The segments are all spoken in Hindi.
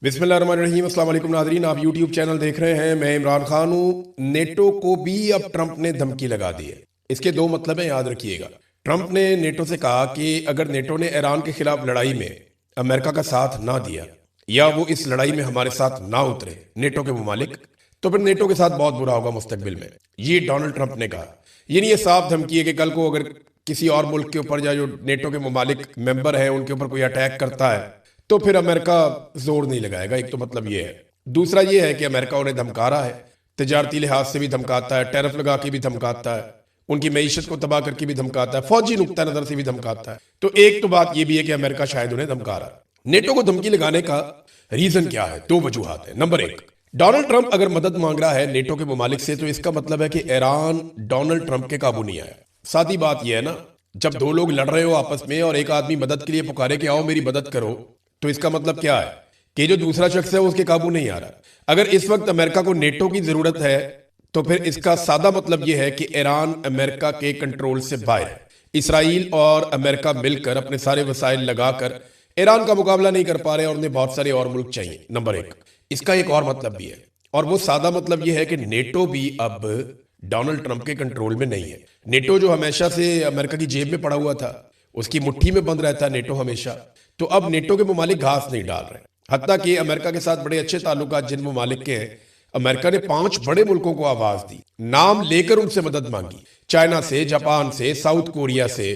बिस्मिल्लाहिर्रहमानिर्रहीम। अस्सलाम वालेकुम नाज़रीन, आप यूट्यूब चैनल देख रहे हैं। मैं इमरान खान हूँ। नेटो को भी अब ट्रंप ने धमकी लगा दी है। इसके दो मतलब हैं, याद रखिएगा। ट्रंप ने नेटो से कहा कि अगर नेटो ने ईरान के खिलाफ लड़ाई में अमेरिका का साथ ना दिया या वो इस लड़ाई में हमारे साथ ना उतरे नेटो के मुमालिक, तो फिर नेटो के साथ बहुत बुरा होगा मुस्तकबिल में। ये डोनाल्ड ट्रंप ने कहा। ये नहीं, ये साफ धमकी है कि कल को अगर किसी और मुल्क के ऊपर या जो नेटो के मुमालिक मेंबर है उनके ऊपर कोई अटैक करता है तो फिर अमेरिका जोर नहीं लगाएगा। एक तो मतलब ये है। दूसरा ये है कि अमेरिका उन्हें धमका रहा है, तजारती लिहाज से भी धमकाता है, टैरिफ लगा के भी धमकाता है, उनकी मईशत को तबाह करके भी धमकाता है, फौजी नुक्ता नजर से भी धमकाता है। तो एक तो बात ये भी है कि अमेरिका शायद उन्हें धमका रहा है। नेटो को धमकी लगाने का रीजन क्या है? दो वजूहात है। नंबर एक, डोनाल्ड ट्रंप अगर मदद मांग रहा है नेटो के मुमालिक से तो इसका मतलब है कि ईरान डोनाल्ड ट्रंप के काबू नहीं आया। साथ ही बात यह है ना, जब दो लोग लड़ रहे हो आपस में और एक आदमी मदद के लिए पुकारे कि आओ मेरी मदद करो, तो इसका मतलब क्या है कि जो दूसरा शख्स है उसके काबू नहीं आ रहा। अगर इस वक्त अमेरिका को नेटो की जरूरत है तो फिर इसका सादा मतलब यह है कि ईरान अमेरिका के कंट्रोल से बाहर है। इसराइल और अमेरिका मिलकर अपने सारे वसाइल लगाकर ईरान का मुकाबला नहीं कर पा रहे और उन्हें बहुत सारे और मुल्क चाहिए। नंबर एक। इसका एक और मतलब भी है, और वो सादा मतलब यह है कि नेटो भी अब डोनाल्ड ट्रंप के कंट्रोल में नहीं है। नेटो जो हमेशा से अमेरिका की जेब में पड़ा हुआ था, उसकी मुट्ठी में बंद रहता है नेटो हमेशा, तो अब नेटो के मुमालिक घास नहीं डाल रहे। हत्ता कि अमेरिका के साथ बड़े अच्छे ताल्लुकात जिन मुमालिक के हैं, अमेरिका ने 5 बड़े मुल्कों को आवाज दी, नाम लेकर उनसे मदद मांगी। चाइना से, जापान से, साउथ कोरिया से,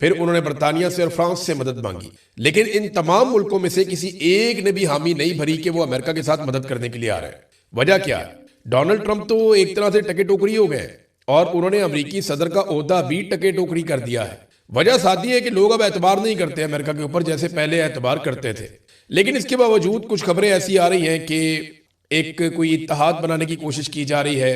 फिर उन्होंने बर्तानिया से और फ्रांस से मदद मांगी। लेकिन इन तमाम मुल्कों में से किसी एक ने भी हामी नहीं भरी कि वो अमेरिका के साथ मदद करने के लिए आ रहे हैं। वजह क्या है? डोनाल्ड ट्रंप तो एक तरह से टके टोकरी हो गए और उन्होंने अमेरिकी सदर का ओहदा भी टके टोकरी कर दिया है। वजह साथ ही है कि लोग अब एतबार नहीं करते अमेरिका के ऊपर जैसे पहले एतबार करते थे। लेकिन इसके बावजूद कुछ खबरें ऐसी आ रही हैं कि एक कोई इत्तेहाद बनाने की कोशिश की जा रही है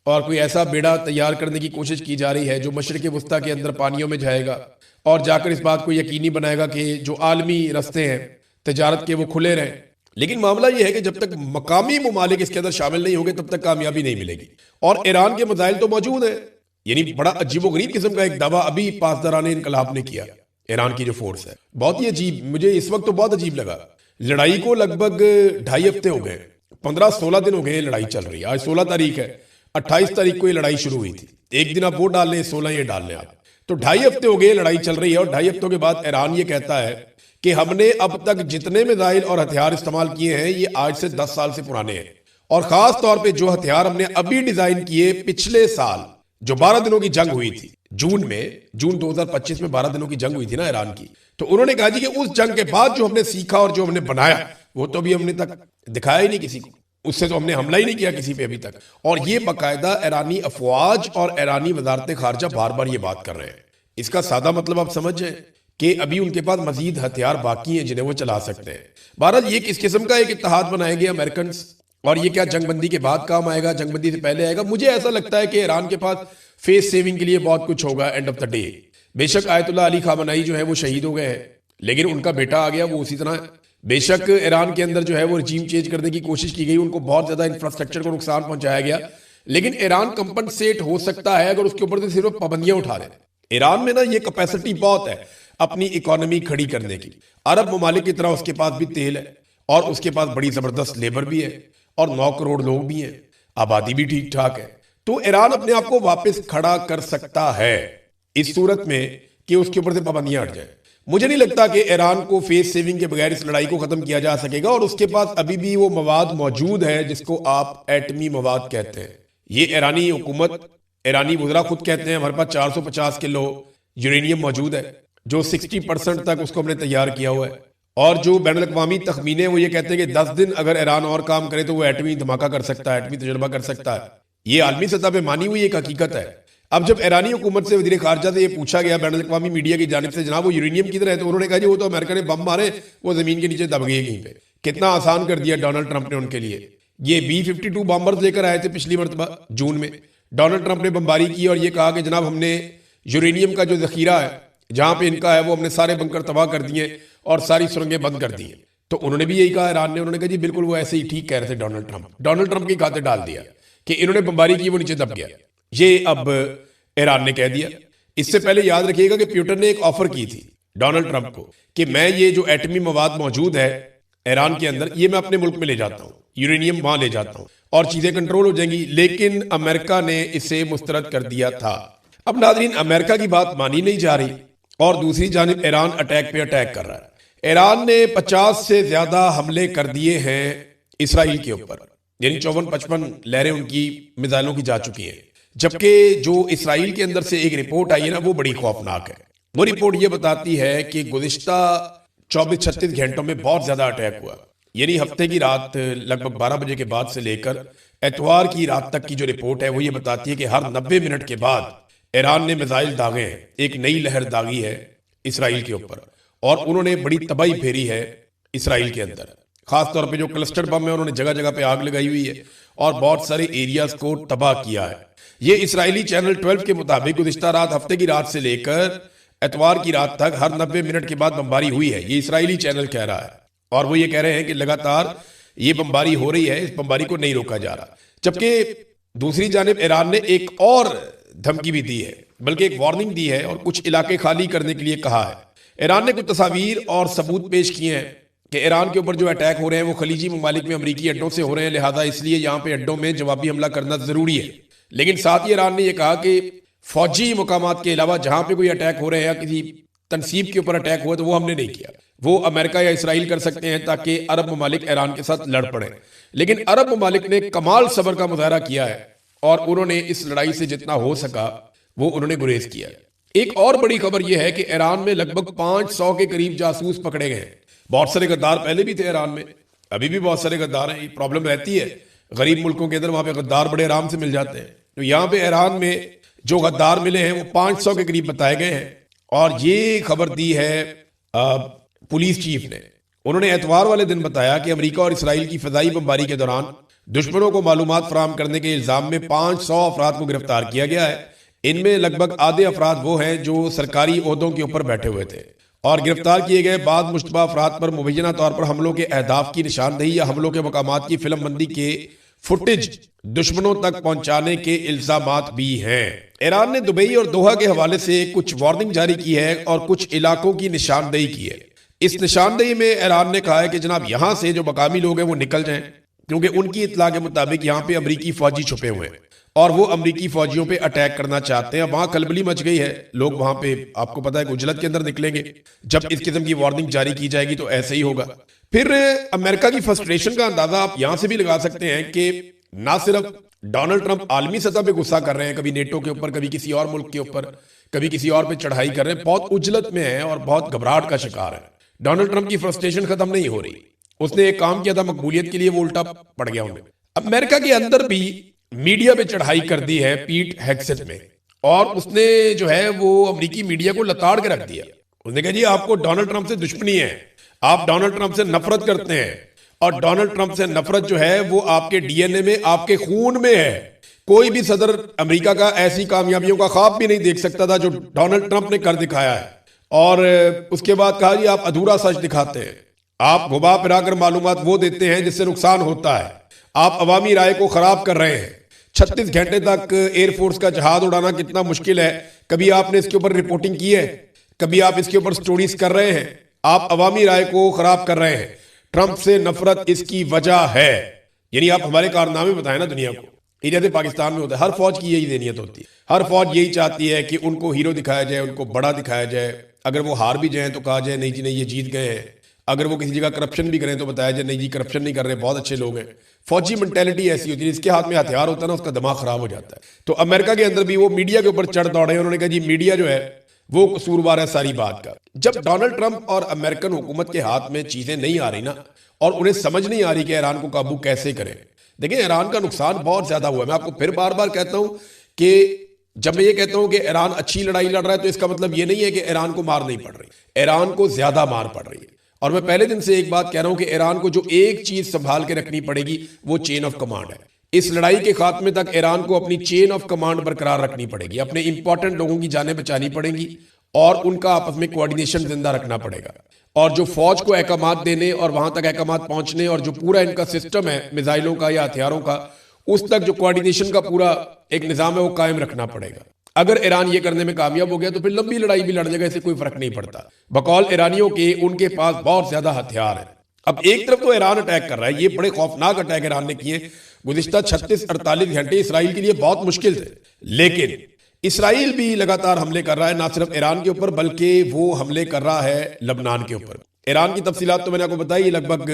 और कोई ऐसा बेड़ा तैयार करने की कोशिश की जा रही है जो मशरिक वस्ता के अंदर पानियों में जाएगा और जाकर इस बात को यकीनी बनाएगा कि जो आलमी रास्ते हैं तजारत के वो खुले रहें। लेकिन मामला यह है कि जब तक मकामी मुमालिक इसके अंदर शामिल नहीं होंगे तब तक कामयाबी नहीं मिलेगी। और ईरान के मसाइल तो मौजूद है। यानी बड़ा अजीबोगरीब किस्म का एक दावा अभी पासदाराने इनकलाब ने किया। ईरान की जो फोर्स है बहुत ही अजीब, मुझे इस वक्त तो बहुत अजीब लगा। लड़ाई को लगभग 2.5 हफ्ते हो गए, 15-16 दिन हो गए लड़ाई चल रही है। आज 16 तारीख है, 28 तारीख को ये लड़ाई शुरू हुई थी। एक दिन आप वो डाल लें, 16 ये डाल लें आप, तो 2.5 हफ्ते हो गए लड़ाई चल रही है। और 2.5 हफ्तों के बाद ईरान ये कहता है कि हमने अब तक जितने मिसाइल और हथियार इस्तेमाल किए हैं ये आज से 10 साल से पुराने हैं। और खास तौर पे जो हथियार हमने अभी डिजाइन किए पिछले साल जो 12 दिनों की जंग हुई थी, जून 2025 में 12 दिनों की जंग हुई थी ना ईरान की, तो उन्होंने कहा जी कि उस जंग के बाद जो हमने सीखा और जो हमने बनाया वो तो अभी हमने तक दिखाया ही नहीं किसी को, उससे तो हमने हमला ही नहीं किया किसी पे अभी तक। और ये बाकायदा ईरानी अफवाज और ईरानी वजारत खारजा बार बार ये बात कर रहे हैं। इसका सादा मतलब आप समझ जाए कि अभी उनके पास मजीद हथियार बाकी हैं जिन्हें वो चला सकते हैं। बहरहाल ये किस किस्म का एक इत्तेहाद बनाएंगे अमेरिकन, और ये क्या जंगबंदी के बाद काम आएगा, जंगबंदी से पहले आएगा? मुझे ऐसा लगता है कि ईरान के पास फेस सेविंग के लिए बहुत कुछ होगा एंड ऑफ द डे। बेशक आयतुल्लाह अली खामनाई जो है वो शहीद हो गए हैं, लेकिन उनका बेटा आ गया वो उसी तरह। बेशक ईरान के अंदर जो है वो रजीम चेंज करने की कोशिश की गई, उनको बहुत ज्यादा इंफ्रास्ट्रक्चर को नुकसान पहुंचाया गया, लेकिन ईरान कंपनसेट हो सकता है अगर उसके ऊपर से सिर्फ पाबंदियां उठा लें। ईरान में ना ये कैपेसिटी बहुत है अपनी इकोनॉमी खड़ी करने की। अरब ममालिक की तरह उसके पास भी तेल है और उसके पास बड़ी जबरदस्त लेबर भी है और 9 करोड़ लोग भी हैं, आबादी भी ठीक ठाक है। तो ईरान अपने आप को वापस खड़ा कर सकता है इस सूरत में कि उसके ऊपर से पाबंदियां हट जाए। मुझे नहीं लगता कि ईरान को फेस सेविंग के बगैर इस लड़ाई को खत्म किया जा सकेगा। और उसके पास अभी भी वो मवाद मौजूद है जिसको आप एटमी मवाद कहते हैं। ये ईरानी हुकूमत, ईरानी वज़रा खुद कहते हैं हमारे पास 450 किलो यूरेनियम मौजूद है जो 60% तक उसको हमने तैयार किया हुआ है। और जो बैनुल अक़वामी तखमीने वो ये कहते हैं कि 10 दिन अगर ईरान और काम करे तो वो एटमी धमाका कर सकता है, एटमी तजुर्बा कर सकता है। ये आलमी सतह पे मानी हुई एक हकीकत है। अब जब ईरानी हुकूमत से वज़ीर ख़ारजा से ये पूछा गया बैनुल अक़वामी मीडिया की जानिब से, जनाब वो यूरेनियम किधर है, तो उन्होंने कहा जी वो तो अमेरिका ने बम मारे, वो जमीन के नीचे दब गए कहीं पे। कितना आसान कर दिया डोनाल्ड ट्रंप ने उनके लिए। ये B-52 बॉम्बर्स लेकर आए थे पिछली मरतबा जून में, डोनाल्ड ट्रंप ने बमबारी की और ये कहा कि जनाब हमने यूरेनियम का जो जखीरा है जहां पे इनका है वो हमने सारे बंकर तबाह कर दिए और सारी सुरंगें बंद कर दी हैं। तो उन्होंने भी यही कहा ईरान ने, उन्होंने कहा जी बिल्कुल वो ऐसे ही ठीक कह रहे थे डोनाल्ड ट्रंप की खाते डाल दिया कि इन्होंने बमबारी की वो नीचे दब गया। ये अब ईरान ने कह दिया। इससे पहले याद रखिएगा कि पुतिन ने एक ऑफर की थी डोनाल्ड ट्रंप को कि मैं ये जो एटमी मवाद मौजूद है ईरान के अंदर, ये मैं अपने मुल्क में ले जाता हूँ, यूरेनियम वहां ले जाता हूँ और चीजें कंट्रोल हो जाएंगी। लेकिन अमेरिका ने इसे मुस्तरद कर दिया था। अब नाज़रीन, अमेरिका की बात मानी नहीं जा रही और दूसरी जानिब ईरान अटैक पे अटैक कर रहा है। ईरान ने 50 से ज्यादा हमले कर दिए हैं इसराइल के ऊपर, यानी 54-55 लहरें उनकी मिसाइलों की जा चुकी हैं। जबकि जो इसराइल के अंदर से एक रिपोर्ट आई है ना, वो बड़ी खौफनाक है। वो रिपोर्ट ये बताती है कि गुज़िश्ता 24-36 घंटों में बहुत ज्यादा अटैक हुआ, यानी हफ्ते की रात लगभग 12 बजे के बाद से लेकर एतवार की रात तक की जो रिपोर्ट है वो ये बताती है कि हर 90 मिनट के बाद ईरान ने मिसाइल दागे हैं। एक नई लहर दागी है इसराइल के ऊपर और उन्होंने बड़ी तबाही फेरी है इसराइल के अंदर। खासतौर पे जो क्लस्टर बम है उन्होंने जगह जगह पे आग लगाई हुई है और बहुत सारे एरियाज को तबाह किया है। ये इसराइली चैनल 12 के मुताबिक गुज़िश्ता रात, हफ्ते की रात से लेकर एतवार की रात तक हर 90 मिनट के बाद बमबारी हुई है। ये इसराइली चैनल कह रहा है और वो ये कह रहे हैं कि लगातार ये बमबारी हो रही है, इस बमबारी को नहीं रोका जा रहा। जबकि दूसरी जानिब ईरान ने एक और धमकी भी दी है, बल्कि एक वार्निंग दी है और कुछ इलाके खाली करने के लिए कहा है। ईरान ने कुछ तस्वीर और सबूत पेश किए हैं कि ईरान के ऊपर जो अटैक हो रहे हैं वो खलीजी ममालिक में अमरीकी अड्डों से हो रहे हैं, लिहाजा इसलिए यहाँ पे अड्डों में जवाबी हमला करना जरूरी है। लेकिन साथ ही ईरान ने यह कहा कि फौजी मुकामात के अलावा जहां पे कोई अटैक हो रहे हैं या किसी तनसीब के ऊपर अटैक हुआ तो वो हमने नहीं किया, वो अमेरिका या इसराइल कर सकते हैं ताकि अरब ममालिक ईरान के साथ लड़ पड़े। लेकिन अरब ममालिक ने कमाल सब्र का मुजाहरा किया है और उन्होंने इस लड़ाई से जितना हो सका वो उन्होंने गुरेज किया। एक और बड़ी खबर यह है कि ईरान में लगभग 500 के करीब जासूस पकड़े गए। बहुत सारे गद्दार पहले भी थे ईरान में, अभी भी बहुत सारे गद्दार हैं। ये प्रॉब्लम रहती है गरीब मुल्कों के अंदर, वहां पे गद्दार बड़े आराम से मिल जाते हैं। तो यहाँ पे ईरान में जो गद्दार मिले हैं वो 500 के करीब बताए गए हैं और ये खबर दी है पुलिस चीफ ने। उन्होंने एतवार वाले दिन बताया कि अमेरिका और इसराइल की फजाई बमबारी के दौरान दुश्मनों को मालूमात फराहम करने के इल्जाम में 500 अफराद को गिरफ्तार किया गया है। इनमें लगभग आधे अफराद वो हैं जो सरकारी ओहदों के ऊपर बैठे हुए थे और गिरफ्तार किए गए बाद मुश्तबा अफराद पर मुबैना तौर पर हमलों के अहदाफ की निशानदही या हमलों के मकामात की फिल्मबंदी के फुटेज दुश्मनों तक पहुंचाने के इल्जामात भी हैं। ईरान ने दुबई और दोहा के हवाले से कुछ वार्निंग जारी की है और कुछ इलाकों की निशानदही की है। इस निशानदही में ईरान ने कहा है कि जनाब यहां से जो मकामी लोग हैं वो निकल जाएं, क्योंकि उनकी इत्तला के मुताबिक यहाँ पे अमरीकी फौजी छुपे हुए हैं और वो अमरीकी फौजियों पे अटैक करना चाहते हैं। वहां खलबली मच गई है, लोग वहां पे आपको पता है उजलत के अंदर निकलेंगे। जब इस किस्म की वार्निंग जारी की जाएगी तो ऐसे ही होगा। फिर अमेरिका की फ्रस्ट्रेशन का अंदाजा आप यहां से भी लगा सकते हैं कि ना सिर्फ डोनाल्ड ट्रंप आलमी सतह पे गुस्सा कर रहे हैं, कभी नेटो के ऊपर, कभी किसी और मुल्क के ऊपर, कभी किसी और पे चढ़ाई कर रहे हैं, बहुत उजलत में है और बहुत घबराहट का शिकार है। डोनाल्ड ट्रंप की फ्रस्ट्रेशन खत्म नहीं हो रही। उसने एक काम किया था मकबूलियत के लिए, वो उल्टा पड़ गया उन्हें। अमेरिका के अंदर भी मीडिया पे चढ़ाई कर दी है पीट हेग्सेट ने और उसने जो है वो अमेरिकी मीडिया को लताड़ के रख दिया। उसने कहा जी आपको डोनाल्ड ट्रंप से दुश्मनी है, आप डोनाल्ड ट्रंप से नफरत करते हैं और डोनाल्ड ट्रंप से नफरत जो है वो आपके डीएनए में, आपके खून में है। कोई भी सदर अमेरिका का ऐसी कामयाबियों का ख्वाब भी नहीं देख सकता था जो डोनाल्ड ट्रंप ने कर दिखाया है। और उसके बाद कहा जी आप अधूरा सच दिखाते हैं, आप घुमा फिराकर मालूमात वो देते हैं जिससे नुकसान होता है, आप अवामी राय को खराब कर रहे हैं। 36 घंटे तक एयरफोर्स का जहाज उड़ाना कितना मुश्किल है, कभी आपने इसके ऊपर रिपोर्टिंग की है? कभी आप इसके ऊपर स्टोरीज कर रहे हैं? आप अवामी राय को खराब कर रहे हैं। ट्रंप से नफरत इसकी वजह है। यानी आप हमारे कारनामे बताएं ना दुनिया को। इधर पाकिस्तान में होता है, हर फौज की यही देनियत होती है, हर फौज यही चाहती है कि उनको हीरो दिखाया जाए, उनको बड़ा दिखाया जाए। अगर वो हार भी जाए तो कहा जाए नहीं जी नहीं ये जीत गए हैं। अगर वो किसी जगह करप्शन भी करें तो बताया जाए नहीं जी करप्शन नहीं कर रहे, बहुत अच्छे लोग हैं। फौजी मेंटेलिटी ऐसी होती है, जिसके हाथ में हथियार होता है ना उसका दिमाग खराब हो जाता है। तो अमेरिका के अंदर भी वो मीडिया के ऊपर चढ़ दौड़े। उन्होंने कहा जी मीडिया जो है वो कसूरवार है सारी बात का। जब डोनाल्ड ट्रंप और अमेरिकन हुकूमत के हाथ में चीजें नहीं आ रही ना और उन्हें समझ नहीं आ रही कि ईरान को काबू कैसे करें। देखिए ईरान का नुकसान बहुत ज्यादा हुआ है। मैं आपको फिर बार बार कहता हूं कि जब मैं ये कहता हूं कि ईरान अच्छी लड़ाई लड़ रहा है तो इसका मतलब ये नहीं है कि ईरान को मार नहीं पड़ रही, ईरान को ज्यादा मार पड़ रही है। और मैं पहले दिन से एक बात कह रहा हूं कि ईरान को जो एक चीज संभाल के रखनी पड़ेगी वो चेन ऑफ कमांड है। इस लड़ाई के खात्मे तक ईरान को अपनी चेन ऑफ कमांड बरकरार रखनी पड़ेगी, अपने इंपॉर्टेंट लोगों की जानें बचानी पड़ेंगी और उनका आपस में कोऑर्डिनेशन जिंदा रखना पड़ेगा। और जो फौज को अहकामात देने और वहां तक अहकामात पहुंचने और जो पूरा इनका सिस्टम है मिसाइलों का या हथियारों का, उस तक जो कोऑर्डिनेशन का पूरा एक निजाम है वो कायम रखना पड़ेगा। अगर ईरान ये करने में कामयाब हो गया तो फिर लंबी लड़ाई भी लड़ जाएगा, इससे कोई फर्क नहीं पड़ता। बकौल ईरानियों के उनके पास बहुत ज्यादा हथियार है अब एक तरफ तो ईरान अटैक कर रहा है, ये बड़े खौफनाक अटैक ईरान ने किए गुज़िश्ता 36-48 घंटे इसराइल के लिए बहुत मुश्किल थे, लेकिन इसराइल भी लगातार हमले कर रहा है, ना सिर्फ ईरान के ऊपर बल्कि वो हमले कर रहा है लबनान के ऊपर। ईरान की तफसीलात तो मैंने आपको बताई, लगभग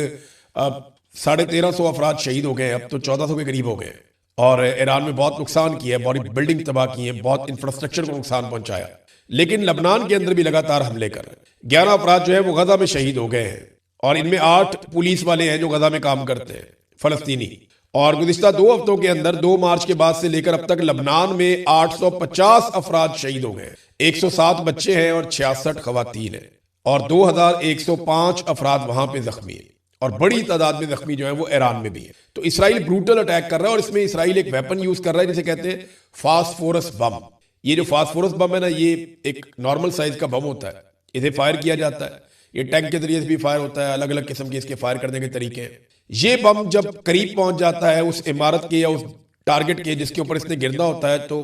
1350 अफराद शहीद हो गए, अब तो 1400 के करीब हो गए, और ईरान में बहुत नुकसान किया है, बड़ी बिल्डिंग तबाह की है, बहुत इंफ्रास्ट्रक्चर को नुकसान पहुंचाया। लेकिन लबनान के अंदर भी लगातार हमले कर रहे हैं। 11 अफराद जो है वो गजा में शहीद हो गए हैं, और इनमें 8 पुलिस वाले हैं जो गजा में काम करते हैं, फलस्तीनी। और गुज़िश्ता 2 हफ्तों के अंदर 2 मार्च के बाद से लेकर अब तक लबनान में 850 अफराद शहीद हो गए, 107 बच्चे हैं और 66 खवातीन हैं, और 2105 अफराद वहां पे जख्मी हैं, और बड़ी तादाद में जख्मी जो है वो ईरान में भी है। तो इसराइल ब्रूटल अटैक कर रहा है, और इसमें इसराइल एक वेपन यूज कर रहा है जिसे कहते हैं फास्फोरस बम। ये जो फास्फोरस बम है ना, ये एक नॉर्मल साइज का बम होता है, इसे फायर किया जाता है, ये टैंक के जरिए से भी फायर होता है, अलग अलग किस्म के इसके फायर करने के तरीके हैं। ये बम जब करीब पहुंच जाता है उस इमारत के या उस टारगेट के जिसके ऊपर इसने गिरना होता है, तो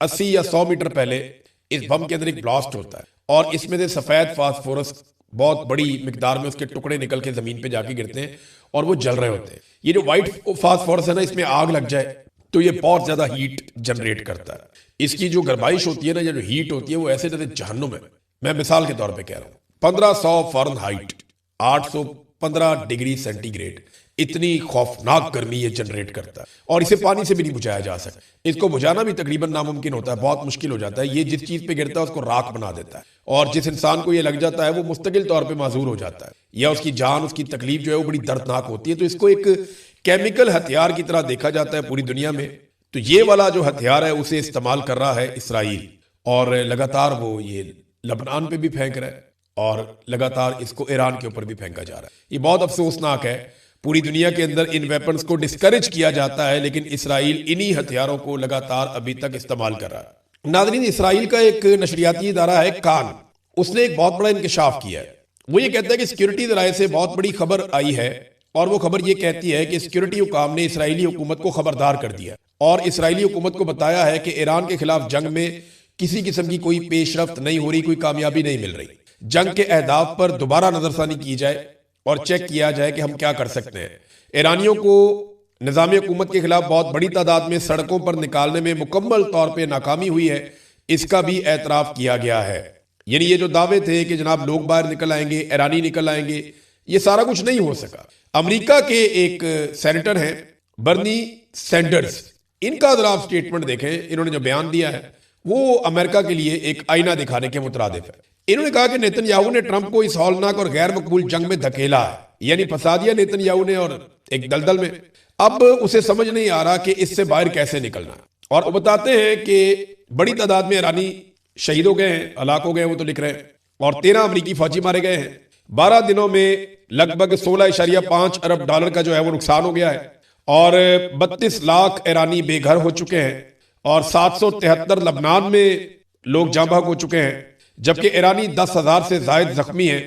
80 या 100 मीटर पहले इस बम के अंदर एक ब्लास्ट होता है, और इसमें से सफेद फास्फोरस बहुत बड़ी मिकदार में उसके टुकड़े निकल के जमीन पे जाके गिरते हैं, और वो जल रहे होते हैं। ये जो व्हाइट फास्फोरस है ना, इसमें आग लग जाए तो ये बहुत ज्यादा हीट जनरेट करता है। इसकी जो गर्माइश होती है ना, जो हीट होती है, वो ऐसे जैसे जहन्नुम है। मैं मिसाल के तौर पे कह रहा हूँ, 1500 फ़ारेनहाइट 815 डिग्री सेंटीग्रेड, इतनी खौफनाक गर्मी ये जनरेट करता है, और इसे पानी से भी नहीं बुझाया जा सकता। इसको बुझाना भी तकरीबन नामुमकिन होता है, बहुत मुश्किल हो जाता है। ये जिस चीज पे गिरता है उसको राख बना देता है, और जिस इंसान को ये लग जाता है वो मुस्तकिल तौर पे माजूर हो जाता है, या उसकी जान, उसकी तकलीफ जो है वो बड़ी दर्दनाक होती है। तो इसको एक केमिकल हथियार की तरह देखा जाता है पूरी दुनिया में। तो ये वाला जो हथियार है उसे इस्तेमाल कर रहा है इसराइल, और लगातार वो ये लबनान पे भी फेंक रहा है, और लगातार इसको ईरान के ऊपर भी फेंका जा रहा है। ये बहुत अफसोसनाक है। पूरी दुनिया के अंदर इन वेपन्स को डिस्करेज किया जाता है, लेकिन इसराइल इन्हीं हथियारों को लगातार अभी तक इस्तेमाल कर रहा है। नाज़रीन, इसराइल का एक नशरियाती इदारा है कान, उसने एक बहुत बड़ा इंकशाफ किया है। वो ये कहता है कि सिक्योरिटी ज़राए से बहुत बड़ी खबर आई है, और वो खबर ये कहती है कि सिक्योरिटी हुकाम ने इसराइली हुकूमत को खबरदार कर दिया, और इसराइली हुकूमत को बताया है कि ईरान के खिलाफ जंग में किसी किस्म की कोई पेशरफ्त नहीं हो रही, कोई कामयाबी नहीं मिल रही। जंग के अहदाफ पर दोबारा नजरसानी की जाए और चेक किया जाए कि हम क्या कर सकते हैं। ईरानियों को निज़ाम हुकूमत के खिलाफ बहुत बड़ी तादाद में सड़कों पर निकालने में मुकम्मल तौर पर नाकामी हुई है, इसका भी एतराफ़ किया गया है। यानी ये जो दावे थे कि जनाब लोग बाहर निकल आएंगे, ईरानी निकल आएंगे, ये सारा कुछ नहीं हो सका। अमेरिका के एक सेनेटर हैं बर्नी सैंडर्स, इनका जरा आप स्टेटमेंट देखें, इन्होंने जो बयान दिया है वो अमेरिका के लिए एक आईना दिखाने के मुतरादिफ है। इन्होंने कहा कि नेतन्याहू ने ट्रंप को इस हौलनाक और गैर मकबूल जंग में धकेला है, यानी फंसा दिया नेतन्याहू ने, और एक दलदल में। अब उसे समझ नहीं आ रहा कि इससे बाहर कैसे निकलना। और वो बताते हैं कि बड़ी तादाद में ईरानी शहीद हो गए हैं, हलाक हो गए, वो तो लिख रहे हैं, और 13 अमरीकी फौजी मारे गए हैं। 12 दिनों में लगभग 16.5 अरब डॉलर का जो है वो नुकसान हो गया है, और 32 लाख ईरानी बेघर हो चुके हैं, और 773 लबनान में लोग जाँ बहक हो चुके हैं, जबकि ईरानी 10,000 से जायद जख्मी हैं,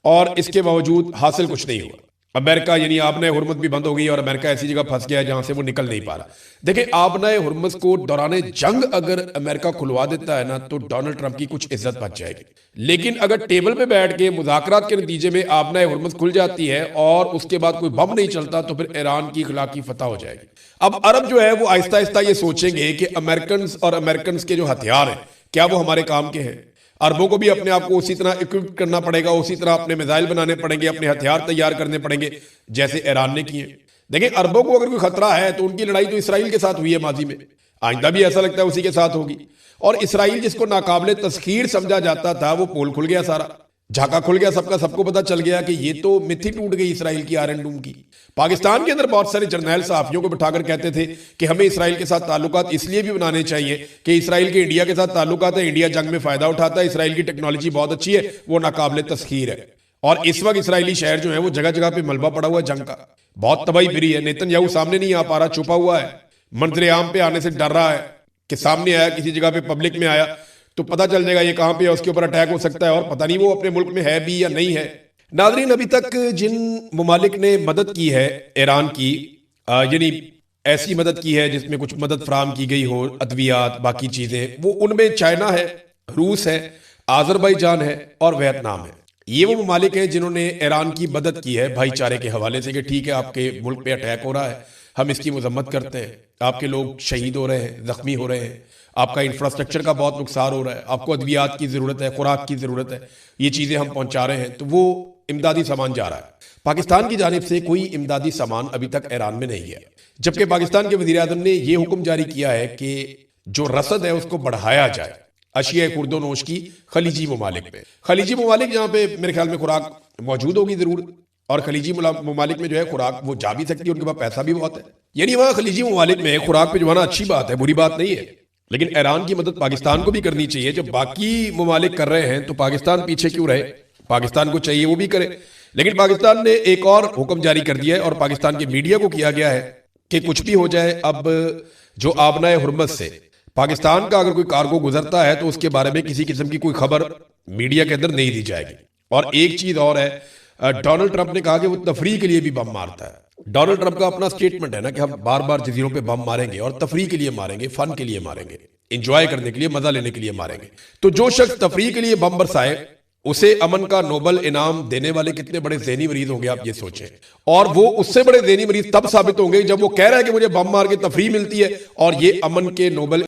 और इसके बावजूद हासिल कुछ नहीं हुआ। अमेरिका यानी आबनाए हुर्मुज़ भी बंद हो गई, और अमेरिका ऐसी जगह फंस गया है जहां से वो निकल नहीं पा रहा। देखिए, आबनाए हुर्मुज़ को दौरान जंग अगर अमेरिका खुलवा देता है ना, तो डोनाल्ड ट्रंप की कुछ इज्जत बच जाएगी। लेकिन अगर टेबल पे बैठ के मुज़ाकरात के नतीजे में आबनाए हुर्मुज़ खुल जाती है और उसके बाद कोई बम नहीं चलता, तो फिर ईरान की इखलाकी फतह हो जाएगी। अब अरब जो है वो आहिस्ता आहिस्ता ये सोचेंगे कि अमेरिकन और अमेरिकन के जो हथियार हैं क्या वो हमारे काम के हैं। अरबों को भी अपने आप को उसी तरह इक्विप करना पड़ेगा, उसी तरह अपने मिसाइल बनाने पड़ेंगे, अपने हथियार तैयार करने पड़ेंगे जैसे ईरान ने किए। देखिए, अरबों को अगर कोई खतरा है तो उनकी लड़ाई तो इसराइल के साथ हुई है माजी में, आइंदा भी ऐसा लगता है उसी के साथ होगी। और इसराइल जिसको नाकाबिले तस्खीर समझा जाता था, वो पोल खुल गया, सारा झाका खुल गया, सबको पता चल गया कि ये तो मिथी टूट गई इसराइल की आयरन डूम की। पाकिस्तान के अंदर बहुत सारे जर्नैल सहाफियों को बिठाकर कहते थे कि हमें इसराइल के साथ ताल्लुकात इसलिए भी बनाने चाहिए कि इसराइल के इंडिया के साथ ताल्लुकात है, इंडिया जंग में फायदा उठाता है, इसराइल की टेक्नोलॉजी बहुत अच्छी है, वो नाकाबिले तस्खीर है। और इस वक्त इसराइली शहर जो है वो जगह जगह पे मलबा पड़ा हुआ है जंग का, बहुत तबाही फिरी है। नेतन्याहू सामने नहीं आ पा रहा, छुपा हुआ है, मंजर आम पे आने से डर रहा है कि सामने आया, किसी जगह पे पब्लिक में आया तो पता चल जाएगा ये कहां पे है, उसके ऊपर अटैक हो सकता है, और पता नहीं वो अपने मुल्क में है भी या नहीं है। नाज़रीन, अभी तक जिन ममालिक ने मदद की है ईरान की, यानी ऐसी मदद की है जिसमें कुछ मदद फराम की गई हो, अद्वियात, बाकी चीजें, वो उनमें चाइना है, रूस है, आज़रबाईजान है और वियतनाम है। ये वो ममालिक हैं जिन्होंने ईरान की मदद की है भाईचारे के हवाले से कि ठीक है आपके मुल्क पे अटैक हो रहा है, हम इसकी मजम्मत करते हैं, आपके लोग शहीद हो रहे हैं, जख्मी हो रहे हैं, आपका इंफ्रास्ट्रक्चर का बहुत नुकसान हो रहा है, आपको अद्वियात की ज़रूरत है, खुराक की ज़रूरत है, ये चीज़ें हम पहुंचा रहे हैं, तो वो इमदादी सामान जा रहा है। पाकिस्तान की जानिब से कोई इमदादी सामान अभी तक ईरान में नहीं है, जबकि पाकिस्तान के वज़ीर आज़म ने यह हुक्म जारी किया है कि जो रसद है उसको बढ़ाया जाए अशिया खुर्दोनोश की खलीजी ममालिक पे। खलीजी ममालिक जहाँ पे मेरे ख्याल में खुराक मौजूद होगी ज़रूर, और खलीजी ममालिक में जो है खुराक वो जा भी सकती है, उनके पास पैसा भी बहुत है, यानी वहाँ खलीजी ममालिक में खुराक पे जमाना अच्छी बात है, बुरी बात नहीं है। लेकिन ईरान की मदद पाकिस्तान को भी करनी चाहिए। जब बाकी ममालिक कर रहे हैं तो पाकिस्तान पीछे क्यों रहे? पाकिस्तान को चाहिए वो भी करे। लेकिन पाकिस्तान ने एक और हुक्म जारी कर दिया है और पाकिस्तान की मीडिया को किया गया है कि कुछ भी हो जाए, अब जो आबनाए हुर्मत से पाकिस्तान का अगर कोई कार्गो गुजरता है तो उसके बारे में किसी किस्म की कोई खबर मीडिया के अंदर नहीं दी जाएगी। और एक चीज और है, डोनाल्ड ट्रंप ने कहा कि वो तफरीह के लिए भी बम मारता है। डोनाल्ड ट्रंप का अपना स्टेटमेंट है ना कि हम बार बार जजीरों पे बम मारेंगे और तफरीह के लिए मारेंगे, फन के लिए मारेंगे, इंजॉय करने के लिए, मजा लेने के लिए मारेंगे। तो जो शख्स तफरीह के लिए बम बरसाए उसे अमन का नोबल इनाम देने वाले कितने बड़े ज़हनी मरीज होंगे आप ये सोचें। और वो उससे बड़े ज़हनी मरीज तब साबित होंगे जब वो कह रहा है कि मुझे बम मार के तफरीह मिलती है और ये अमन के नोबल